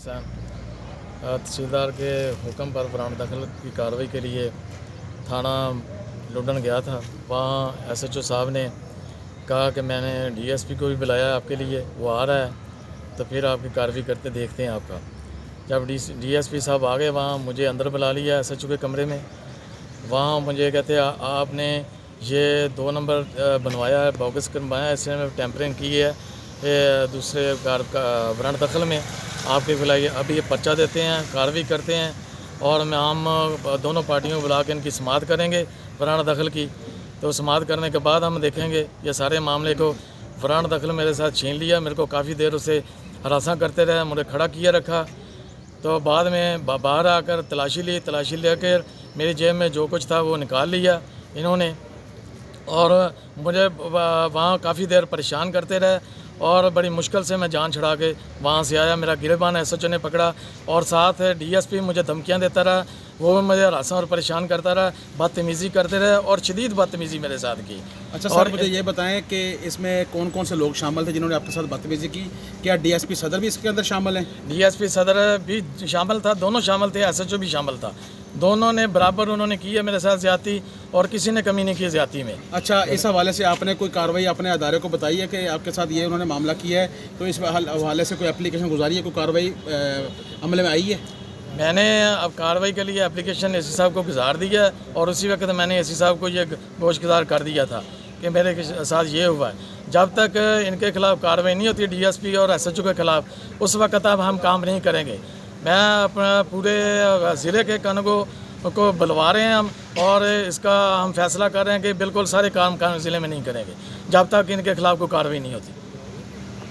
तहसीलदार के हुक्म पर बरामद दखल की कार्रवाई के लिए थाना लुडन गया था। वहाँ एसएचओ साहब ने कहा कि मैंने डीएसपी को भी बुलाया आपके लिए, वो आ रहा है तो फिर आपकी कार्रवाई करते देखते हैं आपका। जब डीएसपी साहब आ गए वहाँ मुझे अंदर बुला लिया एसएचओ के कमरे में। वहाँ मुझे कहते आपने ये 2 नंबर बनवाया है, बोगस करवाया है, इसमें टेम्परिंग की है, ये दूसरे वारंट दखल में आपके बुलाइए। अभी ये पर्चा देते हैं, कार्रवाई करते हैं और हम दोनों पार्टियों को बुला के इनकी समाअत करेंगे वारंट दखल की। तो समाअत करने के बाद हम देखेंगे ये सारे मामले को। वारंट दखल मेरे साथ छीन लिया, मेरे को काफ़ी देर उसे हरासा करते रहे, मुझे खड़ा किया रखा। तो बाद में बाहर आकर तलाशी लेकर मेरी जेब में जो कुछ था वो निकाल लिया इन्होंने और मुझे वहाँ काफ़ी देर परेशान करते रहे और बड़ी मुश्किल से मैं जान छुड़ा के वहाँ से आया। मेरा गिरबान एसएचओ ने पकड़ा और साथ डीएसपी मुझे धमकियाँ देता रहा, वो मुझे हरासा और परेशान करता रहा, बदतमीज़ी करते रहे और शदीद बदतमीज़ी मेरे साथ की। अच्छा सर, मुझे ये बताएं कि इसमें कौन कौन से लोग शामिल थे जिन्होंने आपके साथ बदतमीज़ी की? क्या डीएसपी सदर भी इसके अंदर शामिल हैं? डीएसपी सदर भी शामिल था, दोनों शामिल थे, एसएचओ भी शामिल था। दोनों ने बराबर उन्होंने की है मेरे साथ ज़्यादती और किसी ने कमी नहीं की ज़्यादती में। अच्छा, इस हवाले से आपने कोई कार्रवाई अपने अदारे को बताई है कि आपके साथ ये उन्होंने मामला किया है, तो इस हवाले से कोई एप्लीकेशन गुजारी है, कोई कार्रवाई अमल में आई है? मैंने अब कार्रवाई के लिए एप्लीकेशन एसी साहब को गुजार दिया और उसी वक्त मैंने एसी साहब को ये गोशगुजार कर दिया था कि मेरे साथ ये हुआ है। जब तक इनके खिलाफ कार्रवाई नहीं होती डीएसपी और एसएचओ के खिलाफ, उस वक्त अब हम काम नहीं करेंगे। मैं अपना पूरे ज़िले के कानूनगो को बुलवा रहे हैं हम और इसका हम फैसला कर रहे हैं कि बिल्कुल सारे काम ज़िले में नहीं करेंगे जब तक इनके खिलाफ कोई कार्रवाई नहीं होती।